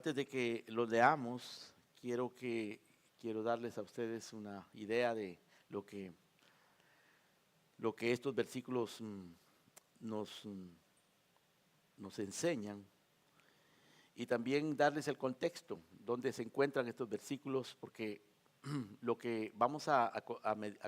Antes de que lo leamos, quiero darles a ustedes una idea de lo que, lo que estos versículos nos, nos enseñan y también darles el contexto donde se encuentran estos versículos, porque lo que vamos a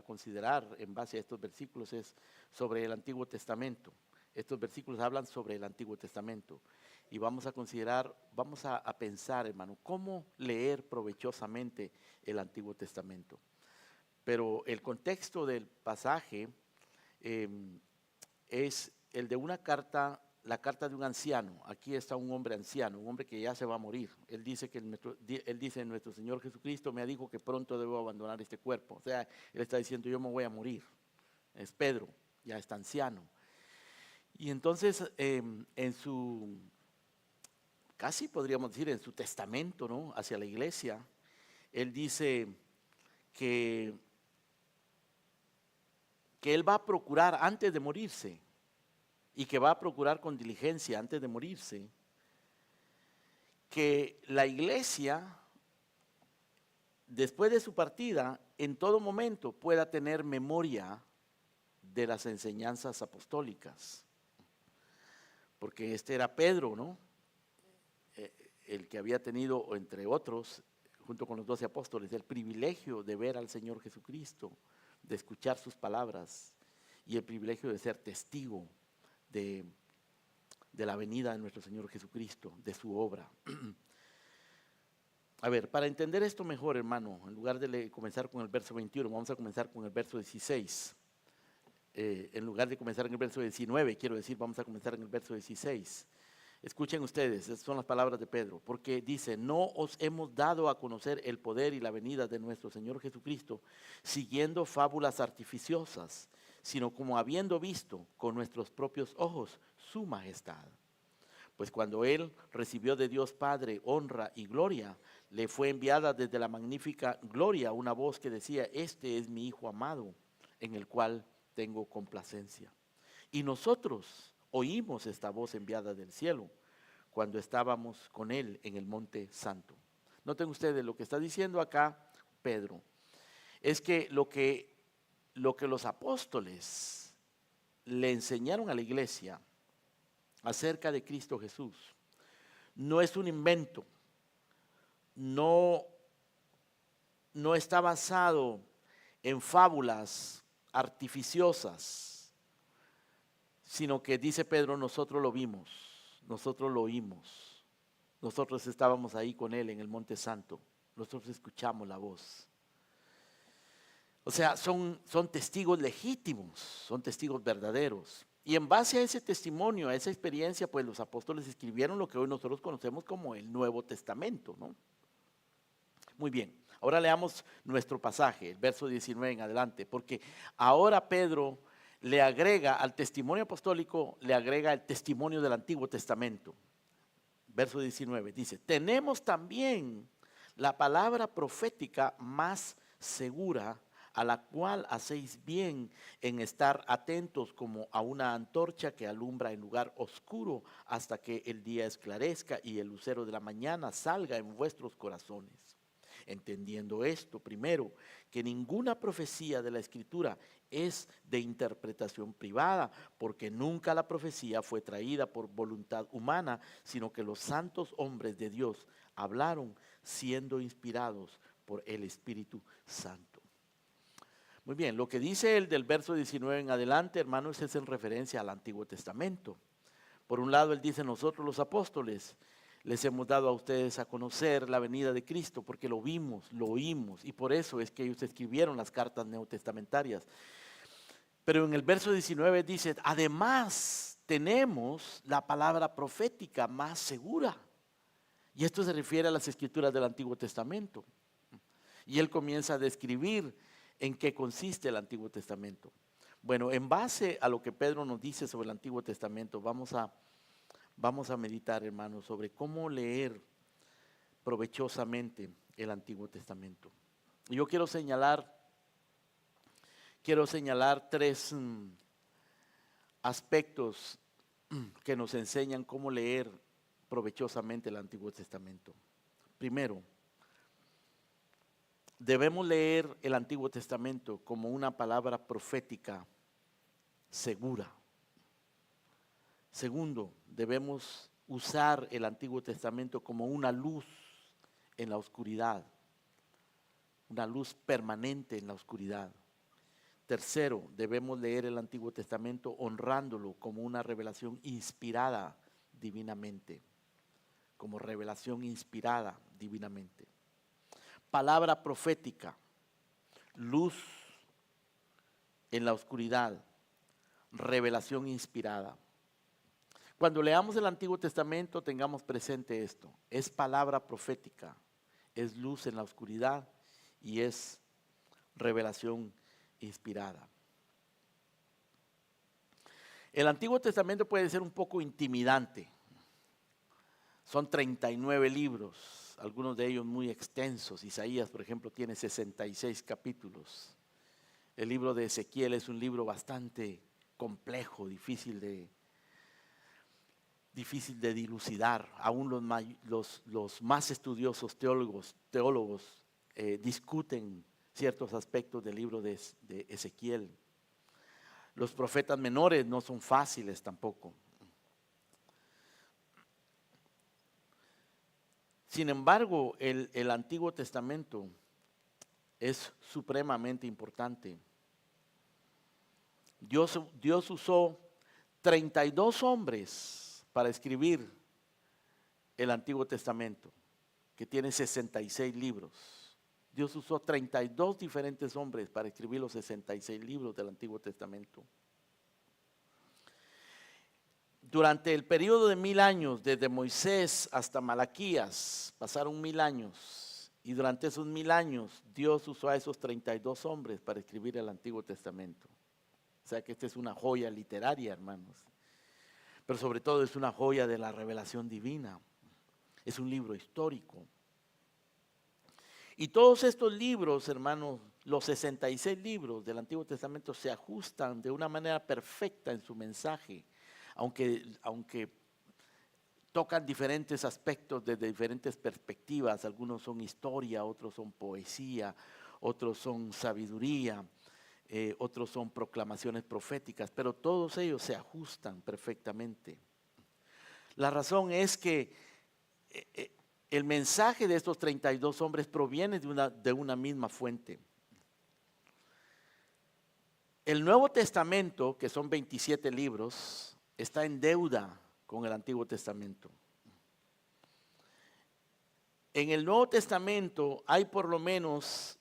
considerar en base a estos versículos es sobre el Antiguo Testamento. Estos versículos hablan sobre el Antiguo Testamento y vamos a considerar, vamos a pensar, hermano, cómo leer provechosamente el Antiguo Testamento. Pero el contexto del pasaje es el de una carta, la carta de un anciano. Aquí está un hombre anciano, un hombre que ya se va a morir. Él dice nuestro Señor Jesucristo me dijo que pronto debo abandonar este cuerpo. O sea, él está diciendo, yo me voy a morir. Es Pedro, ya está anciano. Y entonces, en su, casi podríamos decir, en su testamento, ¿no?, hacia la iglesia, él dice que él va a procurar antes de morirse, y que va a procurar con diligencia antes de morirse, que la iglesia, después de su partida, en todo momento pueda tener memoria de las enseñanzas apostólicas. Porque este era Pedro, ¿no?, el que había tenido, entre otros, junto con los 12 apóstoles, el privilegio de ver al Señor Jesucristo, de escuchar sus palabras y el privilegio de ser testigo de la venida de nuestro Señor Jesucristo, de su obra. A ver, para entender esto mejor, hermano, en lugar de comenzar con el verso 21, vamos a comenzar con el verso 16. En lugar de comenzar en el verso 19, quiero decir, vamos a comenzar en el verso 16. Escuchen ustedes, estas son las palabras de Pedro, porque dice, no os hemos dado a conocer el poder y la venida de nuestro Señor Jesucristo, siguiendo fábulas artificiosas, sino como habiendo visto con nuestros propios ojos su majestad. Pues cuando él recibió de Dios Padre honra y gloria, le fue enviada desde la magnífica gloria una voz que decía, este es mi Hijo amado, en el cual tengo complacencia. Y nosotros oímos esta voz enviada del cielo cuando estábamos con él en el monte santo. Noten ustedes lo que está diciendo acá Pedro, es que lo que los apóstoles le enseñaron a la iglesia acerca de Cristo Jesús no es un invento, no está basado en fábulas artificiosas, sino que dice Pedro, nosotros lo vimos, nosotros lo oímos, nosotros estábamos ahí con él en el monte santo, nosotros escuchamos la voz. O sea, son testigos legítimos, son testigos verdaderos. Y en base a ese testimonio, a esa experiencia, pues los apóstoles escribieron lo que hoy nosotros conocemos como el Nuevo Testamento, ¿no? Muy bien, ahora leamos nuestro pasaje, el verso 19 en adelante, porque ahora Pedro le agrega al testimonio apostólico, le agrega el testimonio del Antiguo Testamento. Verso 19 dice, tenemos también la palabra profética más segura, a la cual hacéis bien en estar atentos como a una antorcha que alumbra en lugar oscuro hasta que el día esclarezca y el lucero de la mañana salga en vuestros corazones. Entendiendo esto, primero, que ninguna profecía de la Escritura es de interpretación privada, porque nunca la profecía fue traída por voluntad humana, sino que los santos hombres de Dios hablaron siendo inspirados por el Espíritu Santo. Muy bien, lo que dice él del verso 19 en adelante, hermanos, es en referencia al Antiguo Testamento. Por un lado, él dice, nosotros los apóstoles les hemos dado a ustedes a conocer la venida de Cristo, porque lo vimos, lo oímos, y por eso es que ellos escribieron las cartas neotestamentarias. Pero en el verso 19 dice, además tenemos la palabra profética más segura. Y esto se refiere a las escrituras del Antiguo Testamento. Y él comienza a describir en qué consiste el Antiguo Testamento. Bueno, en base a lo que Pedro nos dice sobre el Antiguo Testamento, vamos a meditar, hermanos, sobre cómo leer provechosamente el Antiguo Testamento. Y yo quiero señalar tres aspectos que nos enseñan cómo leer provechosamente el Antiguo Testamento. Primero, debemos leer el Antiguo Testamento como una palabra profética segura. Segundo, debemos usar el Antiguo Testamento como una luz en la oscuridad, una luz permanente en la oscuridad. Tercero, debemos leer el Antiguo Testamento honrándolo como una revelación inspirada divinamente, como revelación inspirada divinamente. Palabra profética, luz en la oscuridad, revelación inspirada. Cuando leamos el Antiguo Testamento, tengamos presente esto: es palabra profética, es luz en la oscuridad y es revelación inspirada. El Antiguo Testamento puede ser un poco intimidante. Son 39 libros, algunos de ellos muy extensos. Isaías, por ejemplo, tiene 66 capítulos. El libro de Ezequiel es un libro bastante complejo, difícil de dilucidar. Aún los más estudiosos teólogos discuten ciertos aspectos del libro de Ezequiel. Los profetas menores no son fáciles tampoco. Sin embargo, el Antiguo Testamento es supremamente importante. Dios usó 32 hombres para escribir el Antiguo Testamento, que tiene 66 libros. Dios usó 32 diferentes hombres para escribir los 66 libros del Antiguo Testamento. Durante el periodo de 1000 años, desde Moisés hasta Malaquías, pasaron 1000 años. Y durante esos 1000 años, Dios usó a esos 32 hombres para escribir el Antiguo Testamento. O sea que esta es una joya literaria, hermanos. Pero sobre todo es una joya de la revelación divina. Es un libro histórico. Y todos estos libros, hermanos, los 66 libros del Antiguo Testamento se ajustan de una manera perfecta en su mensaje, aunque tocan diferentes aspectos desde diferentes perspectivas. Algunos son historia, otros son poesía, otros son sabiduría, otros son proclamaciones proféticas, pero todos ellos se ajustan perfectamente. La razón es que el mensaje de estos 32 hombres proviene de una misma fuente. El Nuevo Testamento, que son 27 libros, está en deuda con el Antiguo Testamento. En el Nuevo Testamento hay por lo menos,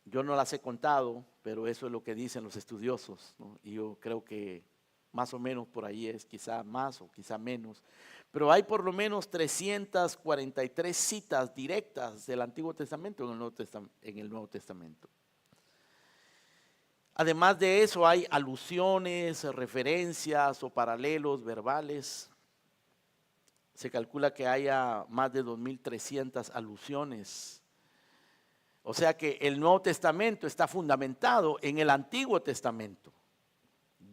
yo no las he contado, pero eso es lo que dicen los estudiosos, ¿no? Y yo creo que más o menos por ahí es, quizá más o quizá menos, pero hay por lo menos 343 citas directas del Antiguo Testamento en el Nuevo Testamento. Además de eso hay alusiones, referencias o paralelos verbales. Se calcula que haya más de 2300 alusiones. O sea que el Nuevo Testamento está fundamentado en el Antiguo Testamento,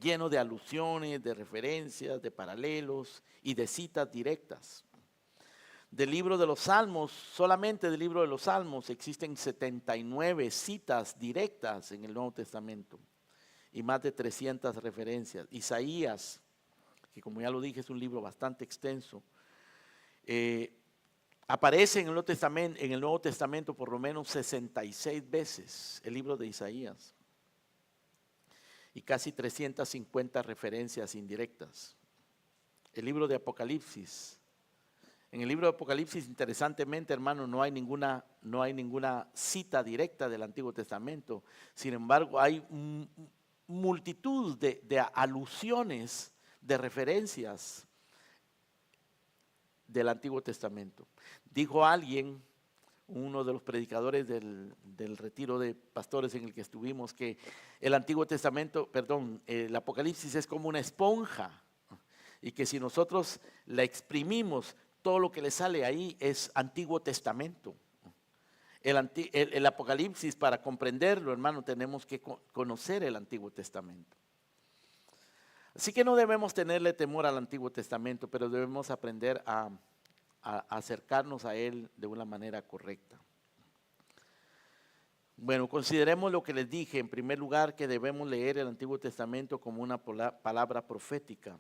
lleno de alusiones, de referencias, de paralelos y de citas directas. Del libro de los Salmos, solamente del libro de los Salmos existen 79 citas directas en el Nuevo Testamento y más de 300 referencias. Isaías, que como ya lo dije es un libro bastante extenso, aparece en el Nuevo Testamento por lo menos 66 veces el libro de Isaías y casi 350 referencias indirectas. El libro de Apocalipsis. En el libro de Apocalipsis, interesantemente, hermano, no hay ninguna cita directa del Antiguo Testamento. Sin embargo, hay multitud de alusiones, de referencias del Antiguo Testamento. Dijo alguien, uno de los predicadores del retiro de pastores en el que estuvimos, que el el Apocalipsis es como una esponja y que si nosotros la exprimimos, todo lo que le sale ahí es Antiguo Testamento. El Apocalipsis, para comprenderlo, hermano, tenemos que conocer el Antiguo Testamento. Así que no debemos tenerle temor al Antiguo Testamento, pero debemos aprender a acercarnos a Él de una manera correcta. Bueno, consideremos lo que les dije. En primer lugar, que debemos leer el Antiguo Testamento como una palabra profética,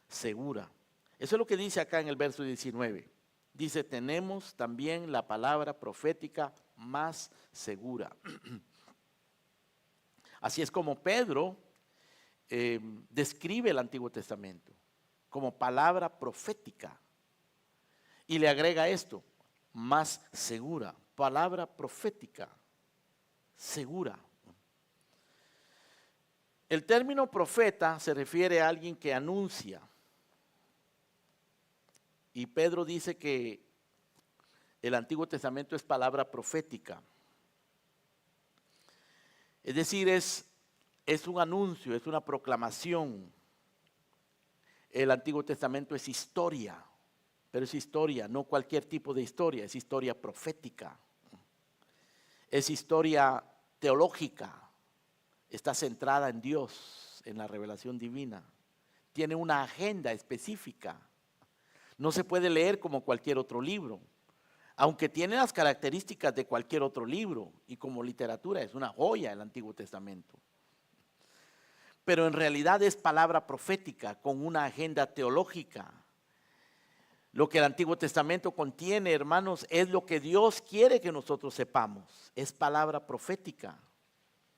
segura. Eso es lo que dice acá en el verso 19. Dice, tenemos también la palabra profética más segura. Así es como Pedro describe el Antiguo Testamento, como palabra profética. Y le agrega esto, más segura, palabra profética, segura. El término profeta se refiere a alguien que anuncia. Y Pedro dice que el Antiguo Testamento es palabra profética. Es decir, es un anuncio, es una proclamación. El Antiguo Testamento es historia, pero es historia, no cualquier tipo de historia, es historia profética. Es historia teológica, está centrada en Dios, en la revelación divina. Tiene una agenda específica. No se puede leer como cualquier otro libro, aunque tiene las características de cualquier otro libro y como literatura es una joya el Antiguo Testamento. Pero en realidad es palabra profética con una agenda teológica. Lo que el Antiguo Testamento contiene, hermanos, es lo que Dios quiere que nosotros sepamos. Es palabra profética,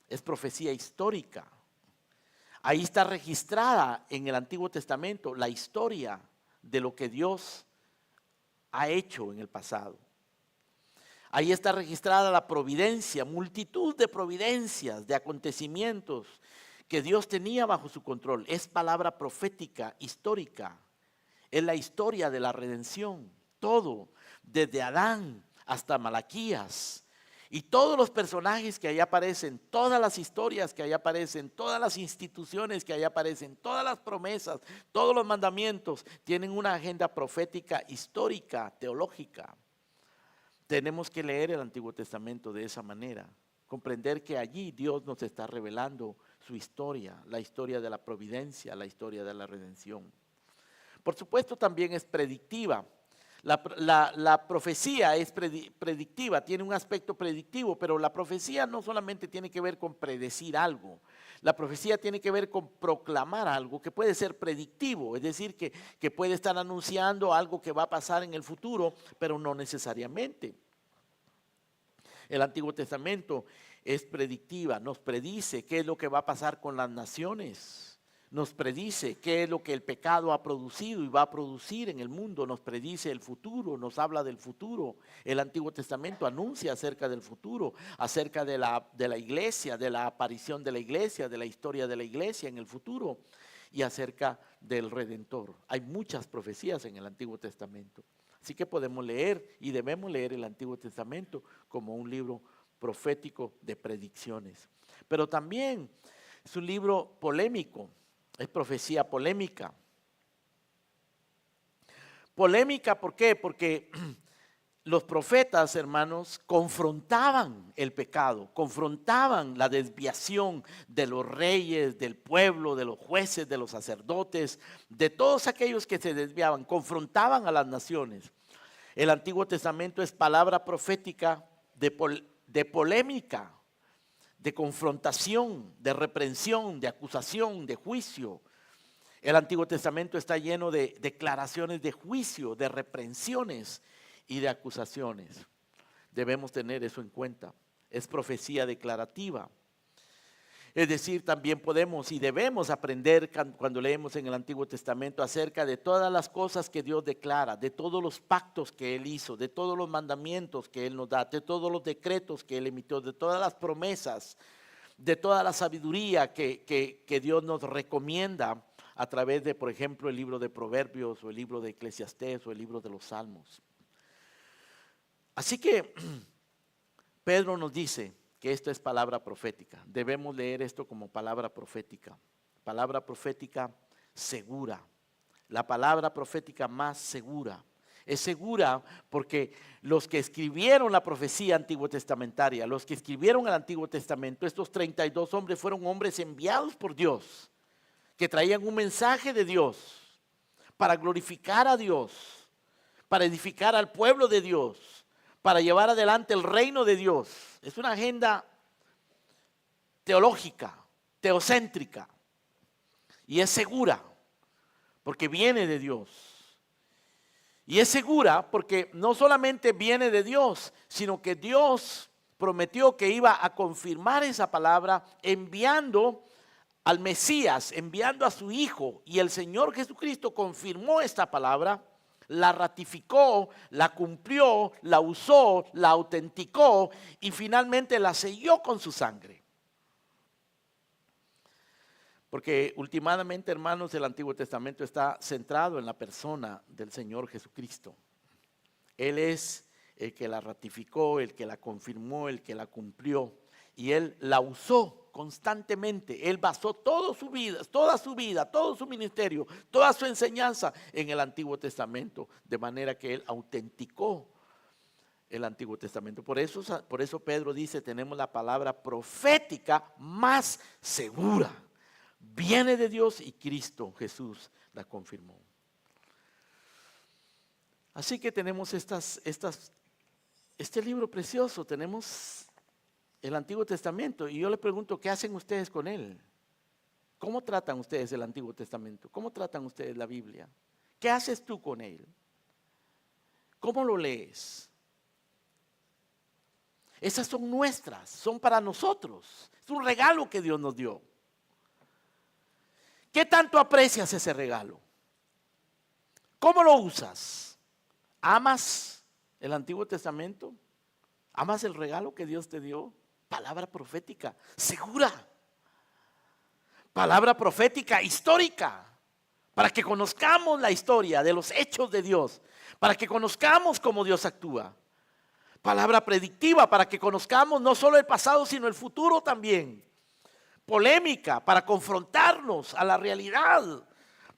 es profecía histórica. Ahí está registrada en el Antiguo Testamento la historia de lo que Dios ha hecho en el pasado. Ahí está registrada la providencia, multitud de providencias, de acontecimientos que Dios tenía bajo su control. Es palabra profética, histórica. Es la historia de la redención. Todo, desde Adán hasta Malaquías. Y todos los personajes que ahí aparecen, todas las historias que ahí aparecen, todas las instituciones que ahí aparecen, todas las promesas, todos los mandamientos, tienen una agenda profética, histórica, teológica. Tenemos que leer el Antiguo Testamento de esa manera, comprender que allí Dios nos está revelando su historia, la historia de la providencia, la historia de la redención. Por supuesto también es predictiva. La profecía es predictiva, tiene un aspecto predictivo, pero la profecía no solamente tiene que ver con predecir algo, la profecía tiene que ver con proclamar algo que puede ser predictivo, es decir, que puede estar anunciando algo que va a pasar en el futuro, pero no necesariamente. El Antiguo Testamento es predictiva, nos predice qué es lo que va a pasar con las naciones. Nos predice qué es lo que el pecado ha producido y va a producir en el mundo, nos predice el futuro, nos habla del futuro. El Antiguo Testamento anuncia acerca del futuro, acerca de la iglesia, de la aparición de la iglesia, de la historia de la iglesia en el futuro y acerca del Redentor. Hay muchas profecías en el Antiguo Testamento. Así que podemos leer y debemos leer el Antiguo Testamento como un libro profético de predicciones. Pero también es un libro polémico. Es profecía polémica. Polémica, ¿por qué? Porque los profetas, hermanos, confrontaban el pecado, confrontaban la desviación de los reyes, del pueblo, de los jueces, de los sacerdotes, de todos aquellos que se desviaban, confrontaban a las naciones. El Antiguo Testamento es palabra profética de polémica, de confrontación, de reprensión, de acusación, de juicio. El Antiguo Testamento está lleno de declaraciones de juicio, de reprensiones y de acusaciones. Debemos tener eso en cuenta. Es profecía declarativa. Es decir, también podemos y debemos aprender cuando leemos en el Antiguo Testamento acerca de todas las cosas que Dios declara, de todos los pactos que Él hizo, de todos los mandamientos que Él nos da, de todos los decretos que Él emitió, de todas las promesas, de toda la sabiduría que Dios nos recomienda a través de, por ejemplo, el libro de Proverbios o el libro de Eclesiastés o el libro de los Salmos. Así que Pedro nos dice que esto es palabra profética. Debemos leer esto como palabra profética segura, la palabra profética más segura. Es segura porque los que escribieron la profecía antiguo testamentaria, los que escribieron el Antiguo Testamento, estos 32 hombres fueron hombres enviados por Dios, que traían un mensaje de Dios para glorificar a Dios, para edificar al pueblo de Dios, para llevar adelante el reino de Dios. Es una agenda teológica, teocéntrica, y es segura porque viene de Dios. Y es segura porque no solamente viene de Dios, sino que Dios prometió que iba a confirmar esa palabra enviando al Mesías, enviando a su Hijo. Y el Señor Jesucristo confirmó esta palabra, la ratificó, la cumplió, la usó, la autenticó y finalmente la selló con su sangre. Porque últimamente, hermanos, el Antiguo Testamento está centrado en la persona del Señor Jesucristo. Él es el que la ratificó, el que la confirmó, el que la cumplió. Y Él la usó constantemente. Él basó toda su vida, todo su ministerio, toda su enseñanza en el Antiguo Testamento. De manera que Él autenticó el Antiguo Testamento. Por eso Pedro dice, tenemos la palabra profética más segura. Viene de Dios y Cristo Jesús la confirmó. Así que tenemos este libro precioso, tenemos el Antiguo Testamento y yo le pregunto, ¿qué hacen ustedes con él? ¿Cómo tratan ustedes el Antiguo Testamento? ¿Cómo tratan ustedes la Biblia? ¿Qué haces tú con él? ¿Cómo lo lees? Esas son nuestras, son para nosotros. Es un regalo que Dios nos dio. ¿Qué tanto aprecias ese regalo? ¿Cómo lo usas? ¿Amas el Antiguo Testamento? ¿Amas el regalo que Dios te dio? Palabra profética, segura. Palabra profética, histórica. Para que conozcamos la historia de los hechos de Dios. Para que conozcamos cómo Dios actúa. Palabra predictiva, para que conozcamos no solo el pasado, sino el futuro también. Polémica, para confrontarnos a la realidad,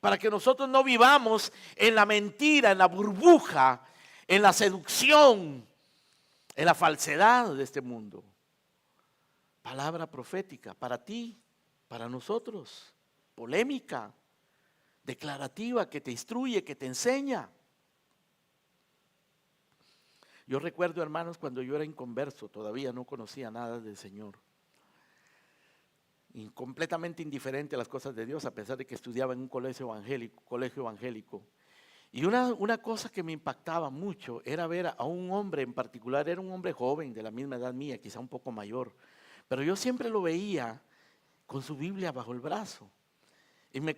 para que nosotros no vivamos en la mentira, en la burbuja, en la seducción, en la falsedad de este mundo. Palabra profética para ti, para nosotros, polémica, declarativa, que te instruye, que te enseña. Yo recuerdo, hermanos, cuando yo era inconverso, todavía no conocía nada del Señor. Y completamente indiferente a las cosas de Dios, a pesar de que estudiaba en un colegio evangélico. Y una cosa que me impactaba mucho era ver a un hombre en particular, era un hombre joven, de la misma edad mía, quizá un poco mayor, pero yo siempre lo veía con su Biblia bajo el brazo. Y me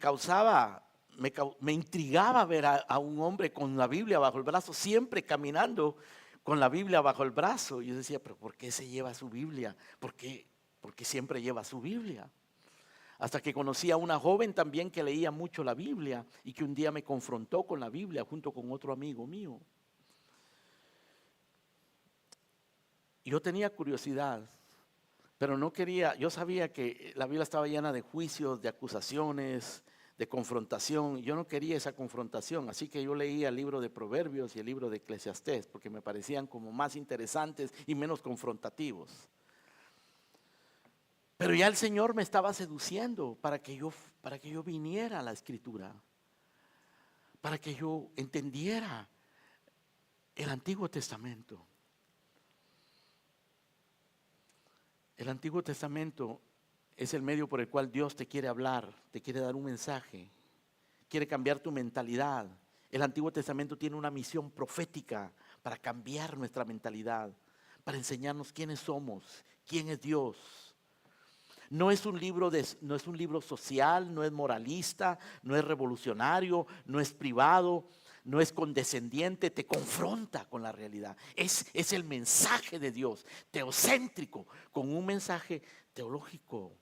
intrigaba ver a un hombre con la Biblia bajo el brazo, siempre caminando con la Biblia bajo el brazo. Y yo decía, pero ¿por qué se lleva su Biblia? Porque siempre lleva su Biblia. Hasta que conocí a una joven también que leía mucho la Biblia y que un día me confrontó con la Biblia junto con otro amigo mío. Yo tenía curiosidad, pero no quería, yo sabía que la Biblia estaba llena de juicios, de acusaciones, de confrontación. Yo no quería esa confrontación, así que yo leía el libro de Proverbios y el libro de Eclesiastés porque me parecían como más interesantes y menos confrontativos. Pero ya el Señor me estaba seduciendo para que yo viniera a la Escritura, para que yo entendiera el Antiguo Testamento. El Antiguo Testamento es el medio por el cual Dios te quiere hablar, te quiere dar un mensaje, quiere cambiar tu mentalidad. El Antiguo Testamento tiene una misión profética para cambiar nuestra mentalidad, para enseñarnos quiénes somos, quién es Dios. No es un libro social, no es moralista, no es revolucionario, no es privado, no es condescendiente, te confronta con la realidad. Es el mensaje de Dios, teocéntrico, con un mensaje teológico.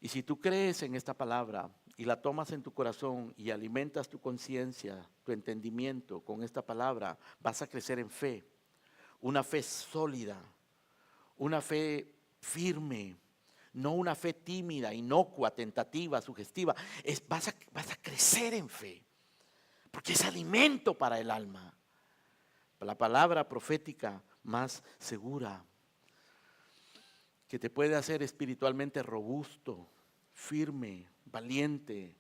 Y si tú crees en esta palabra y la tomas en tu corazón y alimentas tu conciencia, tu entendimiento con esta palabra, vas a crecer en fe, una fe sólida. Una fe firme, no una fe tímida, inocua, tentativa, sugestiva. Vas a crecer en fe, porque es alimento para el alma. La palabra profética más segura, que te puede hacer espiritualmente robusto, firme, valiente,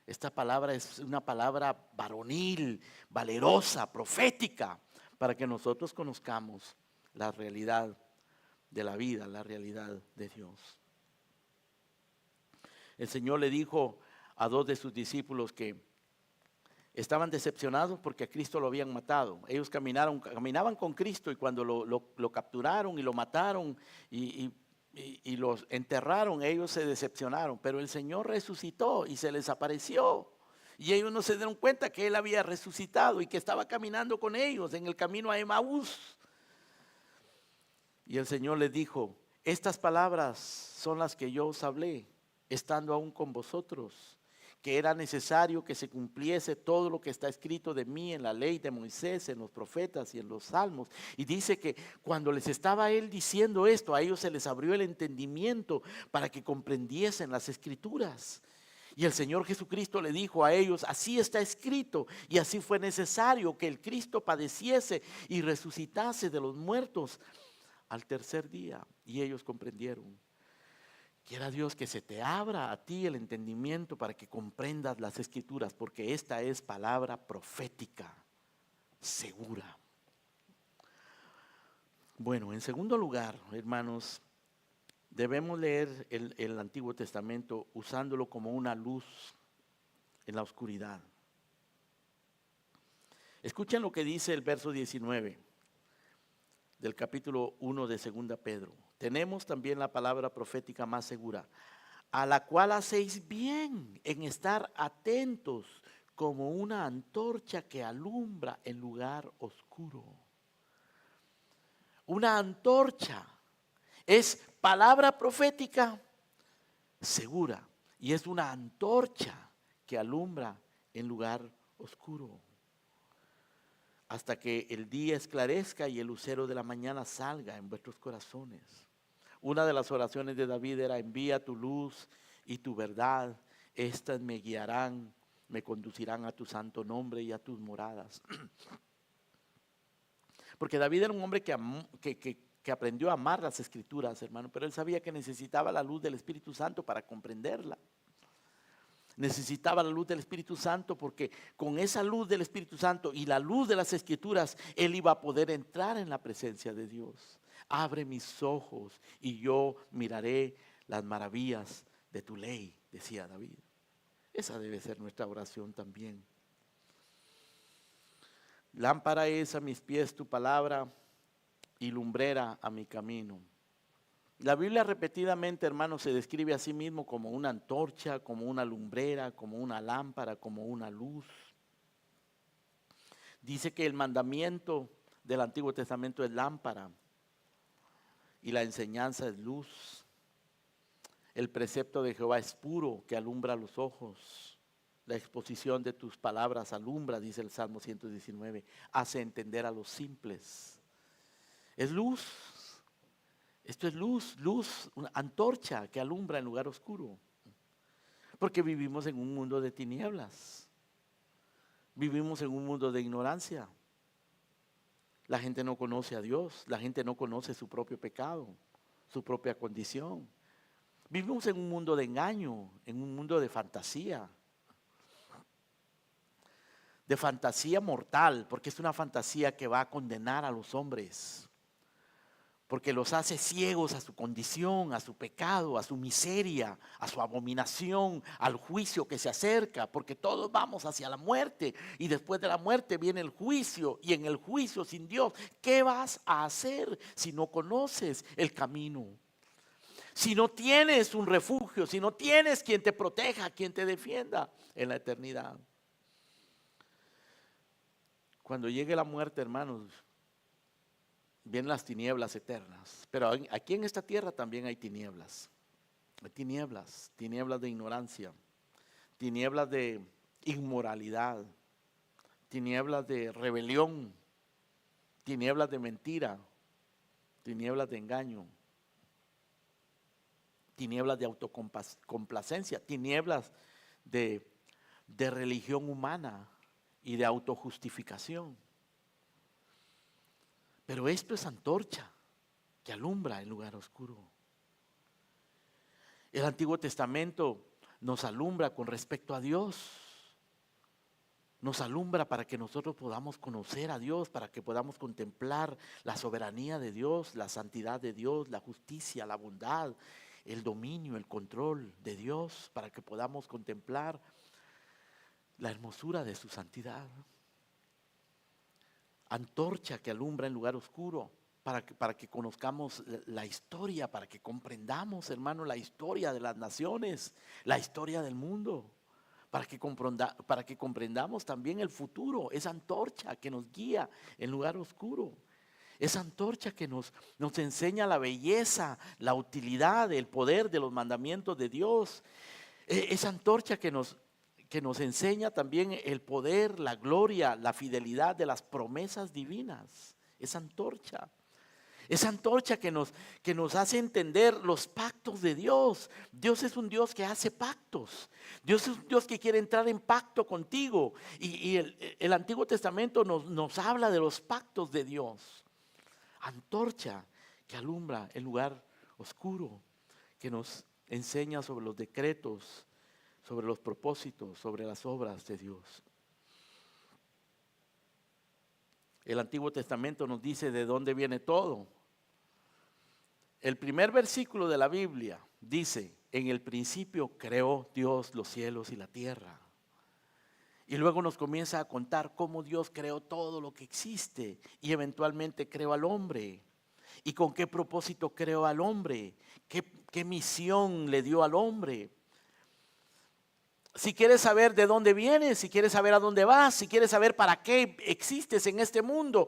Esta palabra es una palabra varonil, valerosa, profética, para que nosotros conozcamos la realidad de la vida, la realidad de Dios. El Señor le dijo a dos de sus discípulos que estaban decepcionados porque a Cristo lo habían matado. Ellos caminaban con Cristo, y cuando lo capturaron y lo mataron y los enterraron, ellos se decepcionaron. Pero el Señor resucitó y se les apareció. Y ellos no se dieron cuenta que Él había resucitado y que estaba caminando con ellos en el camino a Emaús. Y el Señor les dijo: estas palabras son las que yo os hablé, estando aún con vosotros, que era necesario que se cumpliese todo lo que está escrito de mí en la ley de Moisés, en los profetas y en los salmos. Y dice que cuando les estaba Él diciendo esto, a ellos se les abrió el entendimiento para que comprendiesen las escrituras. Y el Señor Jesucristo le dijo a ellos: así está escrito, y así fue necesario que el Cristo padeciese y resucitase de los muertos al tercer día. Y ellos comprendieron. Quiera Dios que se te abra a ti el entendimiento para que comprendas las escrituras, porque esta es palabra profética, segura. Bueno, en segundo lugar, hermanos, debemos leer el Antiguo Testamento usándolo como una luz en la oscuridad. Escuchen lo que dice el verso 19 del capítulo 1 de 2 Pedro. Tenemos también la palabra profética más segura, a la cual hacéis bien en estar atentos como una antorcha que alumbra en lugar oscuro. Una antorcha es palabra profética segura, y es una antorcha que alumbra en lugar oscuro, hasta que el día esclarezca y el lucero de la mañana salga en vuestros corazones. Una de las oraciones de David era: envía tu luz y tu verdad, estas me guiarán, me conducirán a tu santo nombre y a tus moradas. Porque David era un hombre que aprendió a amar las escrituras, hermano, pero él sabía que necesitaba la luz del Espíritu Santo para comprenderla. Necesitaba la luz del Espíritu Santo, porque con esa luz del Espíritu Santo y la luz de las escrituras, él iba a poder entrar en la presencia de Dios. Abre mis ojos y yo miraré las maravillas de tu ley, decía David. Esa debe ser nuestra oración también. Lámpara es a mis pies tu palabra y lumbrera a mi camino. La Biblia repetidamente, hermanos, se describe a sí mismo como una antorcha, como una lumbrera, como una lámpara, como una luz. Dice que el mandamiento del Antiguo Testamento es lámpara y la enseñanza es luz. El precepto de Jehová es puro, que alumbra los ojos. La exposición de tus palabras alumbra, dice el Salmo 119, hace entender a los simples. Es luz. Esto es luz, una antorcha que alumbra en lugar oscuro. Porque vivimos en un mundo de tinieblas. Vivimos en un mundo de ignorancia. La gente no conoce a Dios, la gente no conoce su propio pecado, su propia condición. Vivimos en un mundo de engaño, en un mundo de fantasía mortal, porque es una fantasía que va a condenar a los hombres. Porque los hace ciegos a su condición, a su pecado, a su miseria, a su abominación, al juicio que se acerca, porque todos vamos hacia la muerte, y después de la muerte viene el juicio, y en el juicio sin Dios, ¿qué vas a hacer si no conoces el camino? Si no tienes un refugio, si no tienes quien te proteja, quien te defienda en la eternidad. Cuando llegue la muerte, hermanos, vienen las tinieblas eternas. Pero aquí en esta tierra también hay tinieblas. Hay tinieblas de ignorancia, tinieblas de inmoralidad, tinieblas de rebelión, tinieblas de mentira, tinieblas de engaño, tinieblas de autocomplacencia, tinieblas de religión humana y de autojustificación. Pero esto es antorcha que alumbra en lugar oscuro. El Antiguo Testamento nos alumbra con respecto a Dios. Nos alumbra para que nosotros podamos conocer a Dios, para que podamos contemplar la soberanía de Dios, la santidad de Dios, la justicia, la bondad, el dominio, el control de Dios, para que podamos contemplar la hermosura de su santidad. Antorcha que alumbra en lugar oscuro, para que conozcamos la historia, para que comprendamos, hermano, la historia de las naciones, la historia del mundo, para que comprendamos también el futuro, esa antorcha que nos guía en lugar oscuro, esa antorcha que nos enseña la belleza, la utilidad, el poder de los mandamientos de Dios, esa antorcha que nos enseña también el poder, la gloria, la fidelidad de las promesas divinas. Esa antorcha que nos hace entender los pactos de Dios. Dios es un Dios que hace pactos. Dios es un Dios que quiere entrar en pacto contigo. Y el Antiguo Testamento nos habla de los pactos de Dios. Antorcha que alumbra el lugar oscuro, que nos enseña sobre los decretos, sobre los propósitos, sobre las obras de Dios. El Antiguo Testamento nos dice de dónde viene todo. El primer versículo de la Biblia dice: en el principio creó Dios los cielos y la tierra. Y luego nos comienza a contar cómo Dios creó todo lo que existe y eventualmente creó al hombre. ¿Y con qué propósito creó al hombre? ¿Qué misión le dio al hombre? Si quieres saber de dónde vienes, si quieres saber a dónde vas, si quieres saber para qué existes en este mundo,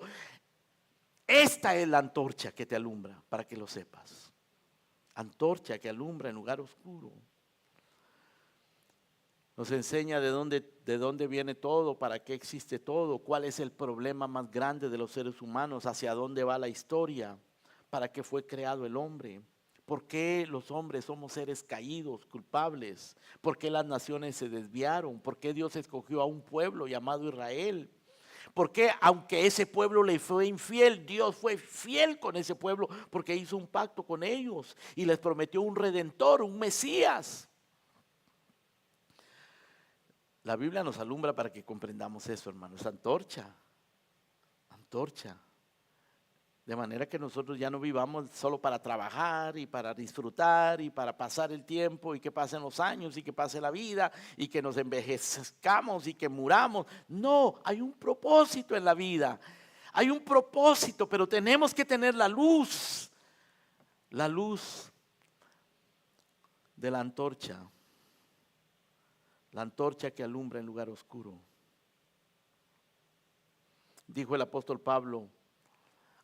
esta es la antorcha que te alumbra, para que lo sepas. Antorcha que alumbra en lugar oscuro. Nos enseña de dónde viene todo, para qué existe todo, cuál es el problema más grande de los seres humanos, hacia dónde va la historia, para qué fue creado el hombre. ¿Por qué los hombres somos seres caídos, culpables? ¿Por qué las naciones se desviaron? ¿Por qué Dios escogió a un pueblo llamado Israel? ¿Por qué, aunque ese pueblo le fue infiel, Dios fue fiel con ese pueblo? Porque hizo un pacto con ellos y les prometió un redentor, un Mesías. La Biblia nos alumbra para que comprendamos eso, hermanos. Antorcha. De manera que nosotros ya no vivamos solo para trabajar y para disfrutar y para pasar el tiempo y que pasen los años y que pase la vida y que nos envejezcamos y que muramos. No, hay un propósito en la vida. Hay un propósito, pero tenemos que tener la luz de la antorcha que alumbra en lugar oscuro. Dijo el apóstol Pablo: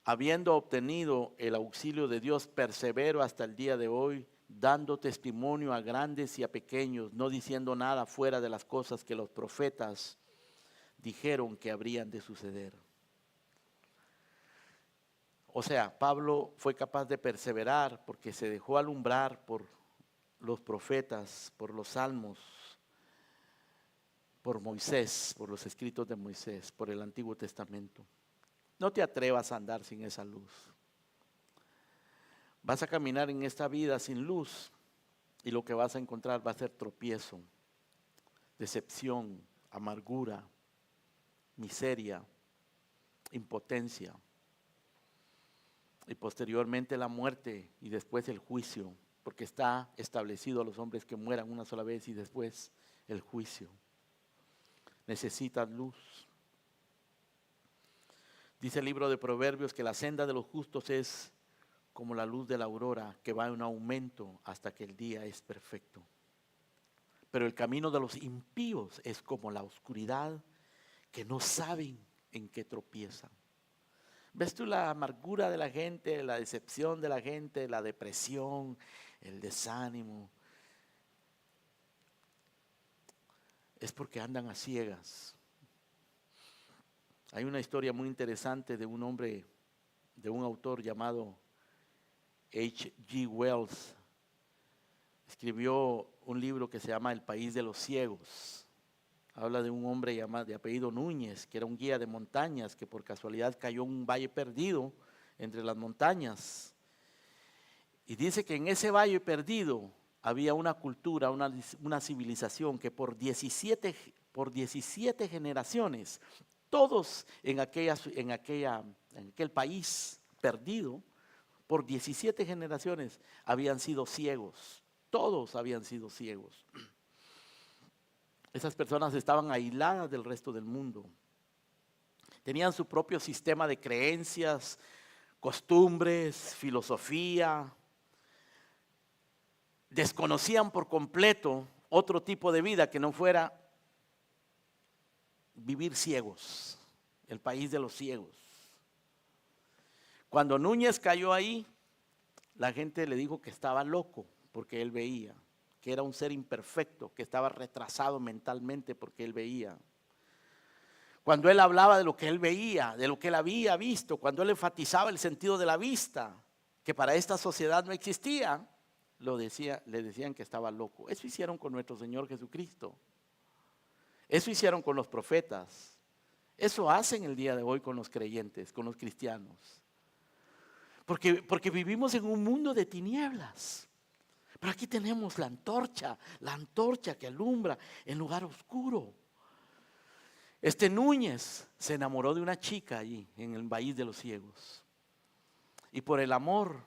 habiendo obtenido el auxilio de Dios, persevero hasta el día de hoy, dando testimonio a grandes y a pequeños, no diciendo nada fuera de las cosas que los profetas dijeron que habrían de suceder. O sea, Pablo fue capaz de perseverar porque se dejó alumbrar por los profetas, por los salmos, por Moisés, por los escritos de Moisés, por el Antiguo Testamento. No te atrevas a andar sin esa luz. Vas a caminar en esta vida sin luz y lo que vas a encontrar va a ser tropiezo, decepción, amargura, miseria, impotencia y posteriormente la muerte y después el juicio, porque está establecido a los hombres que mueran una sola vez y después el juicio. Necesitas luz. Dice el libro de Proverbios que la senda de los justos es como la luz de la aurora, que va en aumento hasta que el día es perfecto. Pero el camino de los impíos es como la oscuridad, que no saben en qué tropiezan. ¿Ves tú la amargura de la gente, la decepción de la gente, la depresión, el desánimo? Es porque andan a ciegas. Hay una historia muy interesante de un hombre, de un autor llamado H.G. Wells. Escribió un libro que se llama El País de los Ciegos. Habla de un hombre llamado, de apellido Núñez, que era un guía de montañas, que por casualidad cayó en un valle perdido entre las montañas. Y dice que en ese valle perdido había una cultura, una civilización que por 17 generaciones, todos en aquel país perdido, por 17 generaciones habían sido ciegos. Todos habían sido ciegos. Esas personas estaban aisladas del resto del mundo. Tenían su propio sistema de creencias, costumbres, filosofía. Desconocían por completo otro tipo de vida que no fuera vivir ciegos, el país de los ciegos. Cuando Núñez cayó ahí, la gente le dijo que estaba loco porque él veía, que era un ser imperfecto, que estaba retrasado mentalmente porque él veía. Cuando él hablaba de lo que él veía, de lo que él había visto, cuando él enfatizaba el sentido de la vista, que para esta sociedad no existía, le decían que estaba loco. Eso hicieron con nuestro Señor Jesucristo. Eso hicieron con los profetas. Eso hacen el día de hoy con los creyentes, con los cristianos. Porque vivimos en un mundo de tinieblas. Pero aquí tenemos la antorcha que alumbra en lugar oscuro. Este Núñez se enamoró de una chica allí en el país de los ciegos. Y por el amor,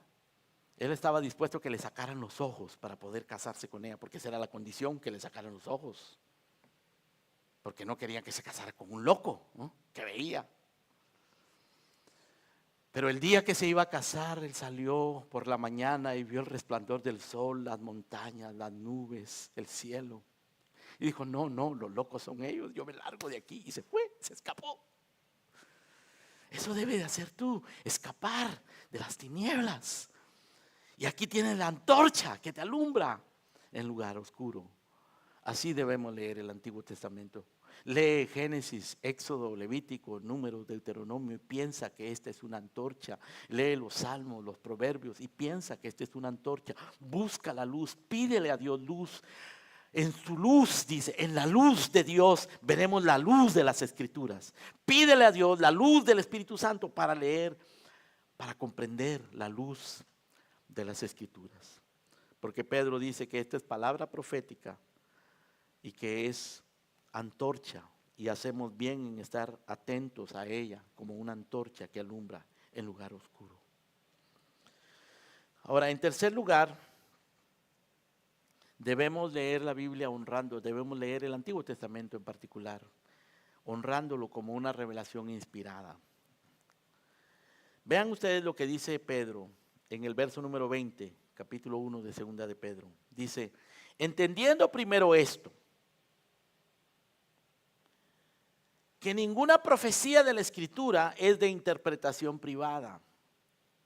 él estaba dispuesto a que le sacaran los ojos para poder casarse con ella, porque esa era la condición, que le sacaran los ojos. Porque no querían que se casara con un loco, ¿no?, que veía. Pero el día que se iba a casar, él salió por la mañana y vio el resplandor del sol, las montañas, las nubes, el cielo. Y dijo, no, los locos son ellos, yo me largo de aquí. Y se fue, se escapó. Eso debe de hacer tú, escapar de las tinieblas. Y aquí tienes la antorcha que te alumbra en lugar oscuro. Así debemos leer el Antiguo Testamento. Lee Génesis, Éxodo, Levítico, Números, Deuteronomio y piensa que esta es una antorcha. Lee los Salmos, los Proverbios y piensa que esta es una antorcha. Busca la luz, pídele a Dios luz. En su luz, dice, en la luz de Dios veremos la luz de las Escrituras. Pídele a Dios la luz del Espíritu Santo para leer, para comprender la luz de las Escrituras. Porque Pedro dice que esta es palabra profética y que es antorcha, y hacemos bien en estar atentos a ella como una antorcha que alumbra en lugar oscuro. Ahora, en tercer lugar, debemos leer la Biblia honrando, debemos leer el Antiguo Testamento en particular, honrándolo como una revelación inspirada. Vean ustedes lo que dice Pedro en el verso número 20, capítulo 1 de Segunda de Pedro. Dice, entendiendo primero esto, que ninguna profecía de la Escritura es de interpretación privada,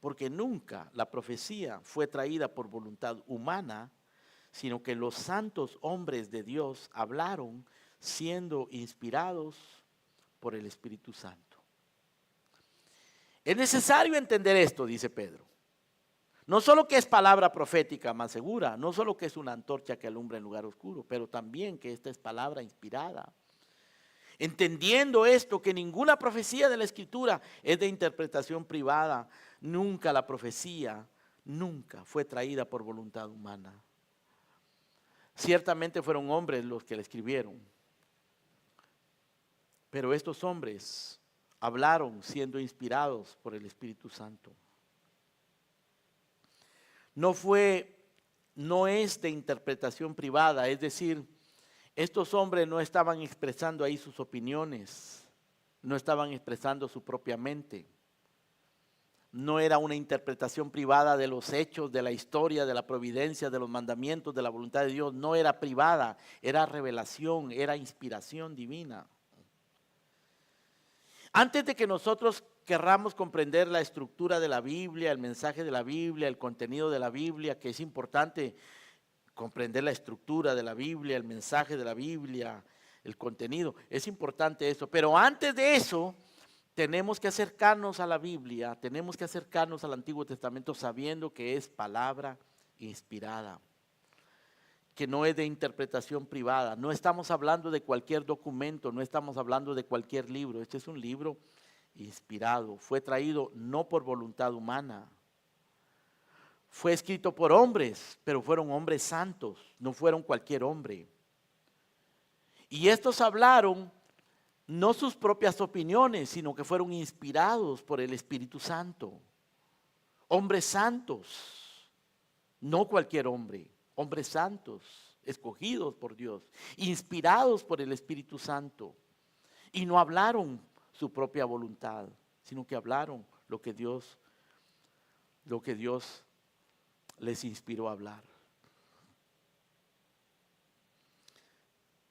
porque nunca la profecía fue traída por voluntad humana, sino que los santos hombres de Dios hablaron siendo inspirados por el Espíritu Santo. Es necesario entender esto, dice Pedro. No solo que es palabra profética más segura, no solo que es una antorcha que alumbra en lugar oscuro, pero también que esta es palabra inspirada. Entendiendo esto, que ninguna profecía de la Escritura es de interpretación privada, nunca la profecía, nunca fue traída por voluntad humana. Ciertamente fueron hombres los que la escribieron, pero estos hombres hablaron siendo inspirados por el Espíritu Santo. No es de interpretación privada, es decir, estos hombres no estaban expresando ahí sus opiniones, no estaban expresando su propia mente. No era una interpretación privada de los hechos, de la historia, de la providencia, de los mandamientos, de la voluntad de Dios. No era privada, era revelación, era inspiración divina. Antes de que nosotros querramos comprender la estructura de la Biblia, el mensaje de la Biblia, el contenido de la Biblia, que es importante comprender la estructura de la Biblia, el mensaje de la Biblia, el contenido, es importante eso. Pero antes de eso, tenemos que acercarnos a la Biblia, tenemos que acercarnos al Antiguo Testamento sabiendo que es palabra inspirada, que no es de interpretación privada. No estamos hablando de cualquier documento, no estamos hablando de cualquier libro. Este es un libro inspirado, fue traído no por voluntad humana, Fue escrito por hombres, pero fueron hombres santos, no fueron cualquier hombre. Y estos hablaron no sus propias opiniones, sino que fueron inspirados por el Espíritu Santo. Hombres santos, no cualquier hombre, hombres santos, escogidos por Dios, inspirados por el Espíritu Santo. Y no hablaron su propia voluntad, sino que hablaron lo que Dios les inspiró a hablar.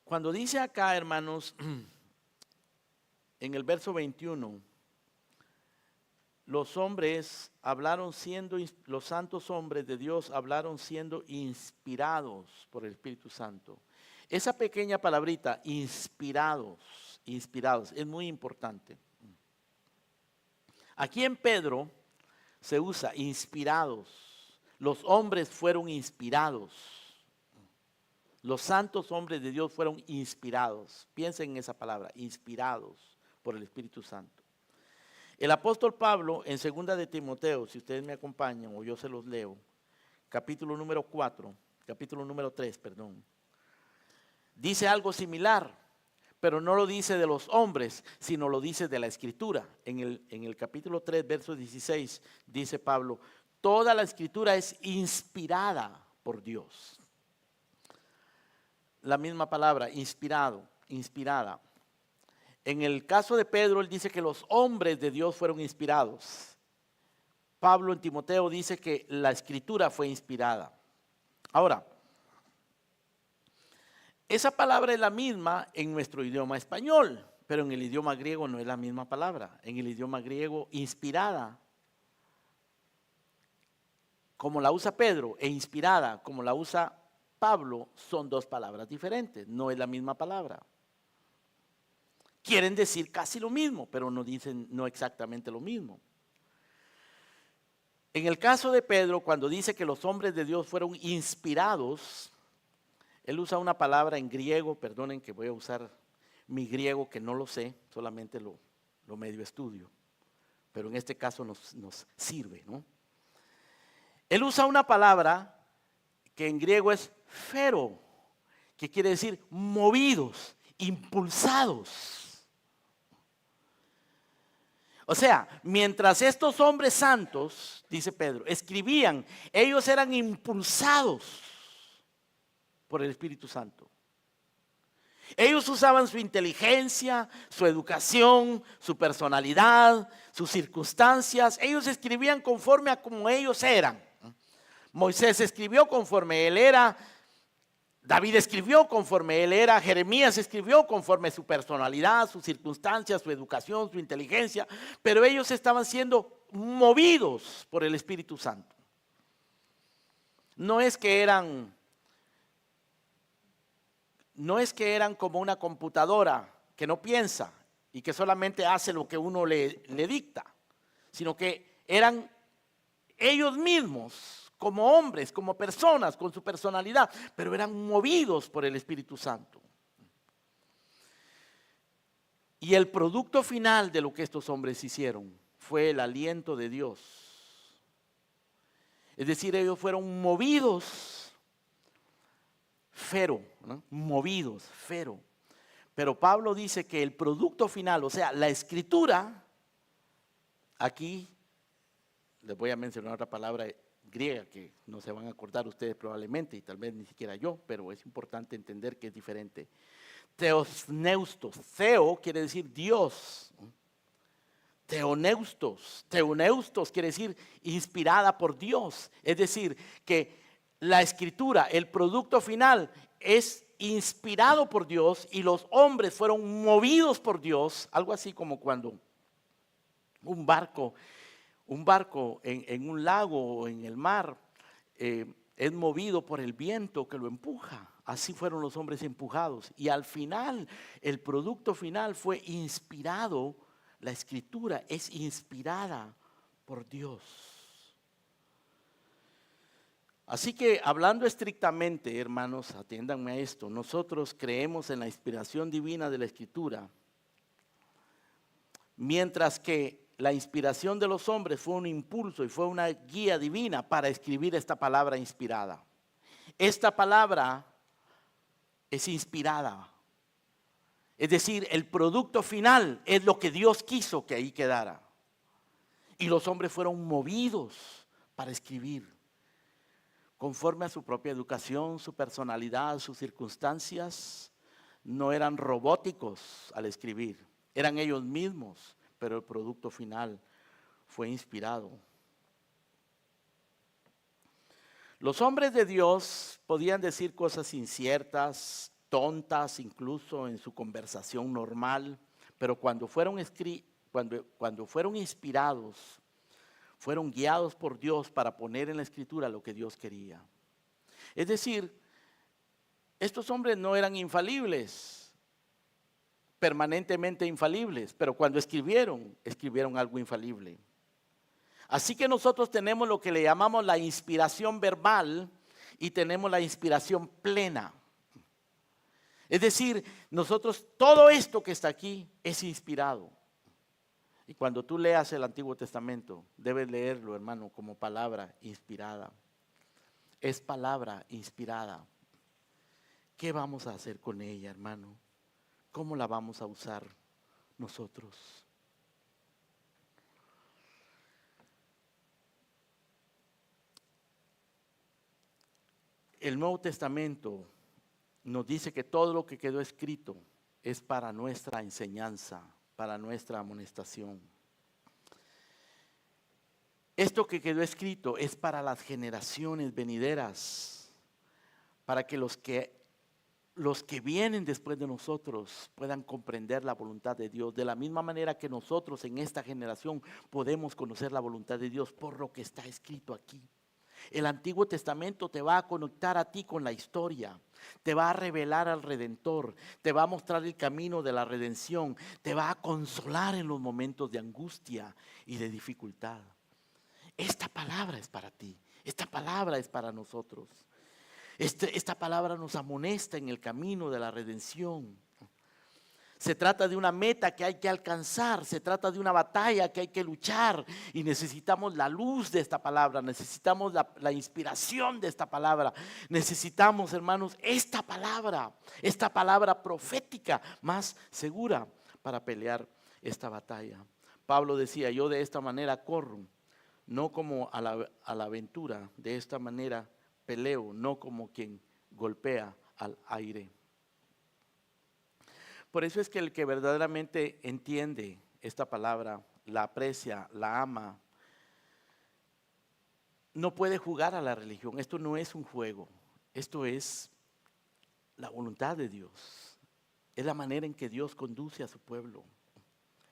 Cuando dice acá, hermanos, en el verso 21, los santos hombres de Dios hablaron siendo inspirados por el Espíritu Santo. Esa pequeña palabrita, inspirados, es muy importante. Aquí en Pedro se usa inspirados. Los hombres fueron inspirados. Los santos hombres de Dios fueron inspirados. Piensen en esa palabra, inspirados por el Espíritu Santo. El apóstol Pablo en 2 de Timoteo, si ustedes me acompañan o yo se los leo, capítulo número 3, dice algo similar, pero no lo dice de los hombres, sino lo dice de la Escritura. En el capítulo 3, verso 16, dice Pablo, toda la Escritura es inspirada por Dios. La misma palabra, inspirada. En el caso de Pedro, él dice que los hombres de Dios fueron inspirados. Pablo en Timoteo dice que la Escritura fue inspirada. Ahora, esa palabra es la misma en nuestro idioma español, pero en el idioma griego no es la misma palabra. En el idioma griego, inspirada, como la usa Pedro, e inspirada, como la usa Pablo, son dos palabras diferentes, no es la misma palabra. Quieren decir casi lo mismo, pero no dicen no exactamente lo mismo. En el caso de Pedro, cuando dice que los hombres de Dios fueron inspirados, él usa una palabra en griego, perdonen que voy a usar mi griego que no lo sé, solamente lo medio estudio, pero en este caso nos sirve, ¿no? Él usa una palabra que en griego es fero, que quiere decir movidos, impulsados. O sea, mientras estos hombres santos, dice Pedro, escribían, ellos eran impulsados por el Espíritu Santo. Ellos usaban su inteligencia, su educación, su personalidad, sus circunstancias. Ellos escribían conforme a como ellos eran. Moisés escribió conforme él era, David escribió conforme él era, Jeremías escribió conforme su personalidad, sus circunstancias, su educación, su inteligencia, pero ellos estaban siendo movidos por el Espíritu Santo. No es que eran como una computadora que no piensa y que solamente hace lo que uno le dicta, sino que eran ellos mismos, como hombres, como personas, con su personalidad, pero eran movidos por el Espíritu Santo. Y el producto final de lo que estos hombres hicieron fue el aliento de Dios. Es decir, ellos fueron movidos, ¿no? Movidos, fero. Pero Pablo dice que el producto final, o sea, la Escritura, aquí les voy a mencionar otra palabra griega que no se van a acordar ustedes probablemente y tal vez ni siquiera yo, pero es importante entender que es diferente. Theosneustos, theo quiere decir Dios. Theoneustos quiere decir inspirada por Dios. Es decir, que la Escritura, el producto final es inspirado por Dios y los hombres fueron movidos por Dios, algo así como cuando un barco en un lago o en el mar es movido por el viento que lo empuja. Así fueron los hombres empujados. Y al final, el producto final fue inspirado. La Escritura es inspirada por Dios. Así que hablando estrictamente, hermanos, atiéndanme a esto. Nosotros creemos en la inspiración divina de la Escritura. Mientras que la inspiración de los hombres fue un impulso y fue una guía divina para escribir esta palabra inspirada. Esta palabra es inspirada. Es decir, el producto final es lo que Dios quiso que ahí quedara. Y los hombres fueron movidos para escribir, conforme a su propia educación, su personalidad, sus circunstancias. No eran robóticos al escribir, eran ellos mismos, pero el producto final fue inspirado. Los hombres de Dios podían decir cosas inciertas, tontas, incluso en su conversación normal, pero cuando fueron inspirados, fueron guiados por Dios para poner en la escritura lo que Dios quería. Es decir, estos hombres no eran infalibles, permanentemente infalibles, pero cuando escribieron algo infalible. Así que nosotros tenemos lo que le llamamos la inspiración verbal y tenemos la inspiración plena. Es decir, nosotros, todo esto que está aquí es inspirado. Y cuando tú leas el Antiguo Testamento, debes leerlo, hermano, como palabra inspirada. Es palabra inspirada. ¿Qué vamos a hacer con ella, hermano? ¿Cómo la vamos a usar nosotros? El Nuevo Testamento nos dice que todo lo que quedó escrito es para nuestra enseñanza, para nuestra amonestación. Esto que quedó escrito es para las generaciones venideras, para que los que vienen después de nosotros puedan comprender la voluntad de Dios, de la misma manera que nosotros en esta generación podemos conocer la voluntad de Dios por lo que está escrito aquí. El Antiguo Testamento te va a conectar a ti con la historia, te va a revelar al Redentor, te va a mostrar el camino de la redención, te va a consolar en los momentos de angustia y de dificultad. Esta palabra es para ti, esta palabra es para nosotros. Esta palabra nos amonesta en el camino de la redención. Se trata de una meta que hay que alcanzar, se trata de una batalla que hay que luchar y necesitamos la luz de esta palabra, necesitamos la inspiración de esta palabra, necesitamos, hermanos, esta palabra profética más segura para pelear esta batalla. Pablo decía, yo de esta manera corro, no como a la aventura, de esta manera peleo, no como quien golpea al aire. Por eso es que el que verdaderamente entiende esta palabra, la aprecia, la ama, no puede jugar a la religión. Esto no es un juego, esto es la voluntad de Dios. Es la manera en que Dios conduce a su pueblo.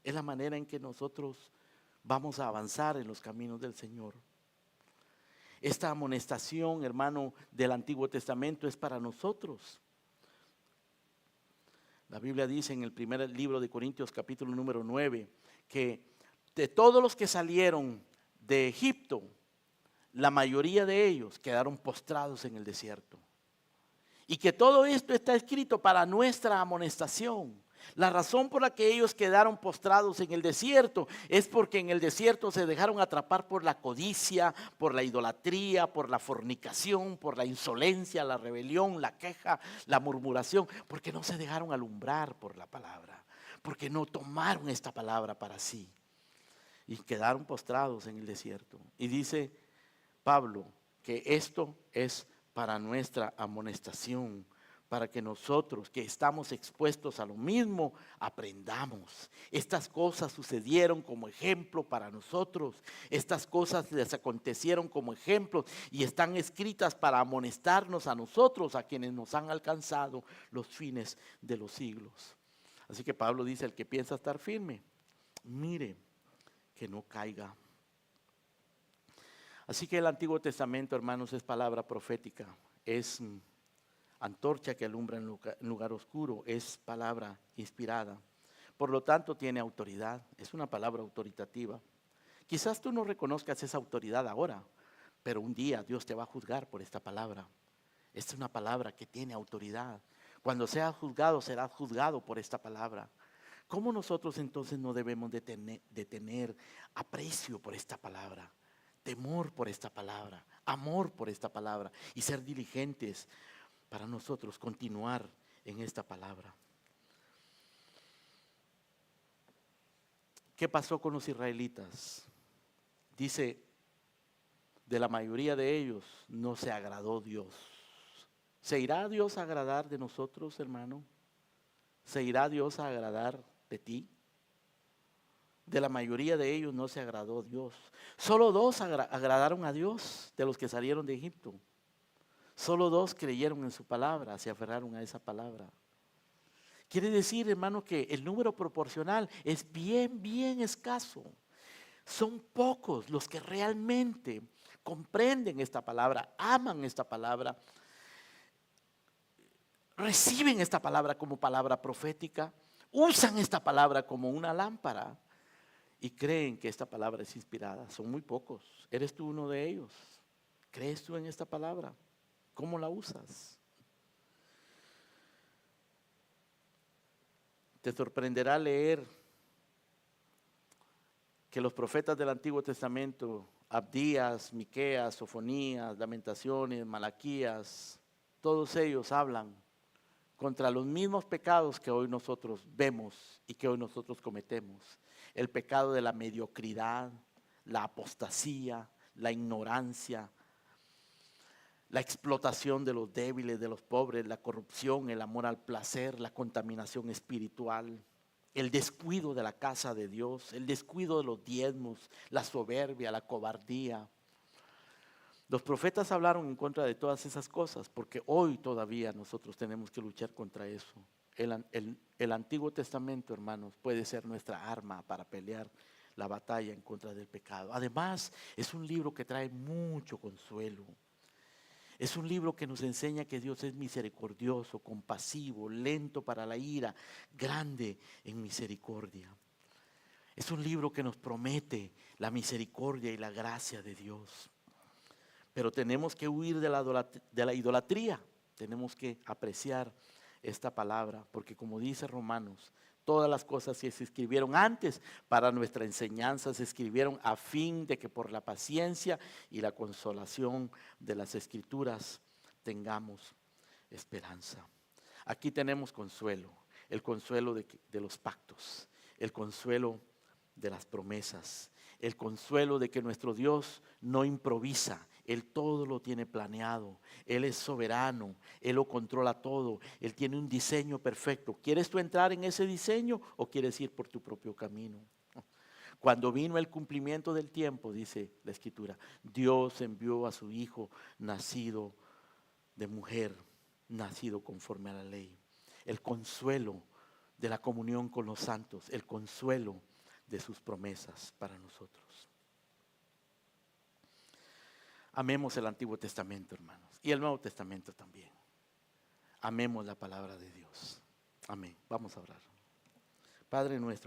Es la manera en que nosotros vamos a avanzar en los caminos del Señor. Esta amonestación, hermano, del Antiguo Testamento es para nosotros. La Biblia dice en el primer libro de Corintios, capítulo número 9, que de todos los que salieron de Egipto, la mayoría de ellos quedaron postrados en el desierto. Y que todo esto está escrito para nuestra amonestación. La razón por la que ellos quedaron postrados en el desierto es porque en el desierto se dejaron atrapar por la codicia, por la idolatría, por la fornicación, por la insolencia, la rebelión, la queja, la murmuración, porque no se dejaron alumbrar por la palabra, porque no tomaron esta palabra para sí y quedaron postrados en el desierto. Y dice Pablo que esto es para nuestra amonestación, para que nosotros que estamos expuestos a lo mismo aprendamos. Estas cosas sucedieron como ejemplo para nosotros. Estas cosas les acontecieron como ejemplo y están escritas para amonestarnos a nosotros, a quienes nos han alcanzado los fines de los siglos. Así que Pablo dice, el que piensa estar firme, mire que no caiga. Así que el Antiguo Testamento, hermanos, es palabra profética, es antorcha que alumbra en lugar oscuro, es palabra inspirada. Por lo tanto, tiene autoridad, es una palabra autoritativa. Quizás tú no reconozcas esa autoridad ahora, pero un día Dios te va a juzgar por esta palabra. Esta es una palabra que tiene autoridad. Cuando seas juzgado, serás juzgado por esta palabra. ¿Cómo nosotros entonces no debemos de tener aprecio por esta palabra, temor por esta palabra, amor por esta palabra y ser diligentes para nosotros continuar en esta palabra? ¿Qué pasó con los israelitas? Dice, de la mayoría de ellos no se agradó Dios. ¿Se irá Dios a agradar de nosotros, hermano? ¿Se irá Dios a agradar de ti? De la mayoría de ellos no se agradó Dios. Solo dos agradaron a Dios de los que salieron de Egipto. Solo dos creyeron en su palabra, se aferraron a esa palabra. Quiere decir, hermano, que el número proporcional es bien escaso. Son pocos los que realmente comprenden esta palabra, aman esta palabra, reciben esta palabra como palabra profética, usan esta palabra como una lámpara y creen que esta palabra es inspirada. Son muy pocos. ¿Eres tú uno de ellos? ¿Crees tú en esta palabra? ¿Cómo la usas? Te sorprenderá leer que los profetas del Antiguo Testamento, Abdías, Miqueas, Sofonías, Lamentaciones, Malaquías, todos ellos hablan contra los mismos pecados que hoy nosotros vemos y que hoy nosotros cometemos. El pecado de la mediocridad, la apostasía, la ignorancia, la explotación de los débiles, de los pobres, la corrupción, el amor al placer, la contaminación espiritual, el descuido de la casa de Dios, el descuido de los diezmos, la soberbia, la cobardía. Los profetas hablaron en contra de todas esas cosas porque hoy todavía nosotros tenemos que luchar contra eso. El Antiguo Testamento, hermanos, puede ser nuestra arma para pelear la batalla en contra del pecado. Además, es un libro que trae mucho consuelo. Es un libro que nos enseña que Dios es misericordioso, compasivo, lento para la ira, grande en misericordia. Es un libro que nos promete la misericordia y la gracia de Dios. Pero tenemos que huir de la idolatría. Tenemos que apreciar esta palabra, porque como dice Romanos, todas las cosas que se escribieron antes para nuestra enseñanza se escribieron a fin de que por la paciencia y la consolación de las Escrituras tengamos esperanza. Aquí tenemos consuelo, el consuelo de los pactos, el consuelo de las promesas, el consuelo de que nuestro Dios no improvisa. Él todo lo tiene planeado, Él es soberano, Él lo controla todo, Él tiene un diseño perfecto. ¿Quieres tú entrar en ese diseño o quieres ir por tu propio camino? Cuando vino el cumplimiento del tiempo, dice la Escritura, Dios envió a su Hijo nacido de mujer, nacido conforme a la ley. El consuelo de la comunión con los santos, el consuelo de sus promesas para nosotros. Amemos el Antiguo Testamento, hermanos, y el Nuevo Testamento también. Amemos la palabra de Dios. Amén. Vamos a orar. Padre nuestro,